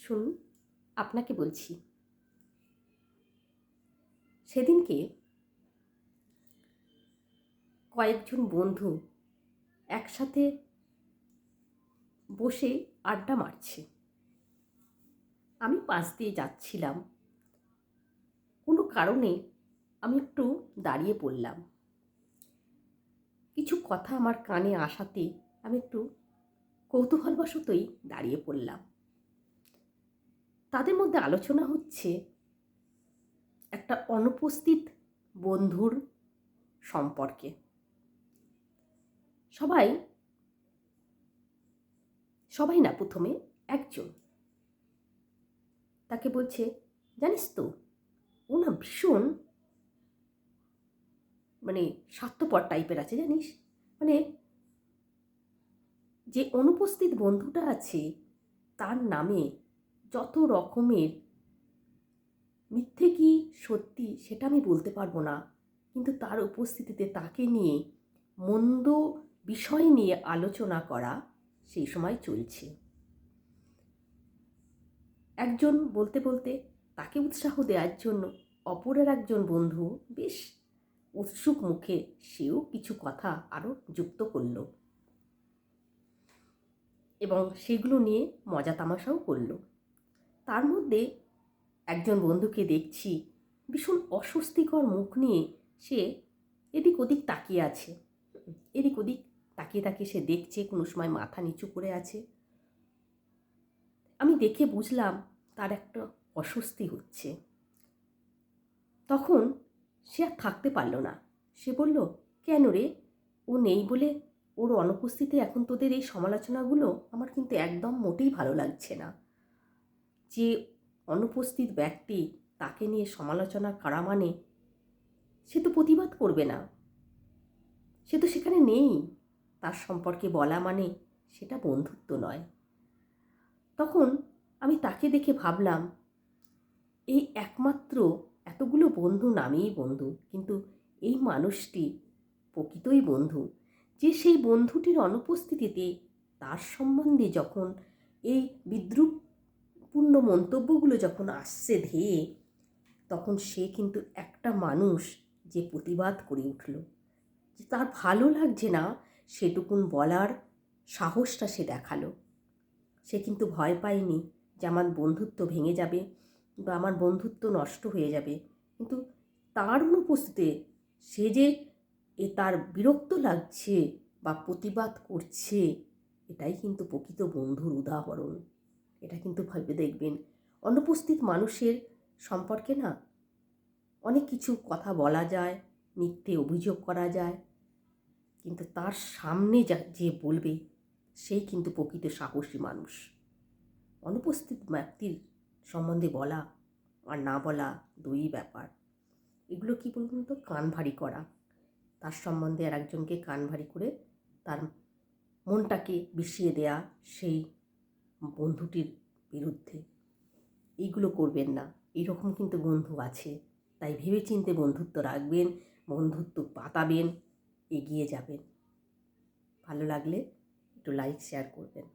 শুনুন, আপনাকে বলছি, সেদিনকে কয়েকজন বন্ধু একসাথে বসে আড্ডা মারছে। আমি পাশ দিয়ে যাচ্ছিলাম, কোনো কারণে আমি একটু দাঁড়িয়ে পড়লাম। কিছু কথা আমার কানে আসাতে আমি একটু কৌতূহলবশতই দাঁড়িয়ে পড়লাম। তাদের মধ্যে আলোচনা হচ্ছে একটা অনুপস্থিত বন্ধুর সম্পর্কে। সবাই না, প্রথমে একজন তাকে বলছে, জানিস তো, ও না ভীষণ স্বার্থপর টাইপের আছে, জানিস। মানে যে অনুপস্থিত বন্ধুটা আছে তার নামে যত রকমের, মিথ্যে কি সত্যি সেটা আমি বলতে পারবো না, কিন্তু তার উপস্থিতিতে তাকে নিয়ে মন্দ বিষয় নিয়ে আলোচনা করা সেই সময় চলছে। একজন বলতে বলতে তাকে উৎসাহ দেওয়ার জন্য অপরের একজন বন্ধু বেশ উৎসুক মুখে সেও কিছু কথা আরও যুক্ত করল এবং সেগুলো নিয়ে মজা তামাশাও করল। তার মধ্যে একজন বন্ধুকে দেখছি ভীষণ অস্বস্তিকর মুখ নিয়ে সে এদিক ওদিক তাকিয়ে আছে। এদিক ওদিক তাকিয়ে তাকিয়ে সে দেখছে, কোনো সময় মাথা নিচু করে আছে। আমি দেখে বুঝলাম তার একটা অস্বস্তি হচ্ছে। তখন সে আর থাকতে পারল না। সে বলল, কেন রে, ও নেই বলে ওর অনুপস্থিতি এখন তোদের এই সমালোচনাগুলো আমার কিন্তু একদম মোটেই ভালো লাগছে না। যে অনুপস্থিত ব্যক্তি, তাকে নিয়ে সমালোচনা করা মানে সে তো প্রতিবাদ করবে না, সে তো সেখানে নেই, তার সম্পর্কে বলা মানে সেটা বন্ধুত্ব নয়। তখন আমি তাকে দেখে ভাবলাম, এই একমাত্র এতগুলো বন্ধু নামেই বন্ধু, কিন্তু এই মানুষটি প্রকৃতই বন্ধু, যে সেই বন্ধুটির অনুপস্থিতিতে তার সম্বন্ধে যখন এই বিদ্রূপপূর্ণ মন্তব্যগুলো যখন আসছে ধেয়ে, তখন সে কিন্তু একটা মানুষ যে প্রতিবাদ করে উঠল, যে তার ভালো লাগছে না সেটুকুন বলার সাহসটা সে দেখালো। সে কিন্তু ভয় পায়নি যে আমার বন্ধুত্ব ভেঙে যাবে বা আমার বন্ধুত্ব নষ্ট হয়ে যাবে, কিন্তু তার অনুপস্থিতিতে সে যে তার বিরক্ত লাগছে বা প্রতিবাদ করছে, এটাই কিন্তু প্রকৃত বন্ধুর উদাহরণ। এটা কিন্তু ভেবে দেখবেন, অনুপস্থিত মানুষের সম্পর্কে না অনেক কিছু কথা বলা যায়, মিথ্যে অভিযোগ করা যায়, কিন্তু তার সামনে যে বলবে সেই কিন্তু প্রকৃত সাহসী মানুষ। অনুপস্থিত ব্যক্তির সম্বন্ধে বলা আর না বলা দুই ব্যাপার। এগুলো কি বলুন তো, কান ভারী করা, তার সম্বন্ধে আর একজনকে কান ভারী করে তার মনটাকে বিষিয়ে দেয়া সেই বন্ধুটির বিরুদ্ধে। এইগুলো করবেন না। এরকম কিন্তু বন্ধু আছে, তাই ভেবেচিন্তে বন্ধুত্ব রাখবেন, বন্ধুত্ব পাতাবেন, এগিয়ে যাবেন। ভালো লাগলে একটু লাইক শেয়ার করবেন।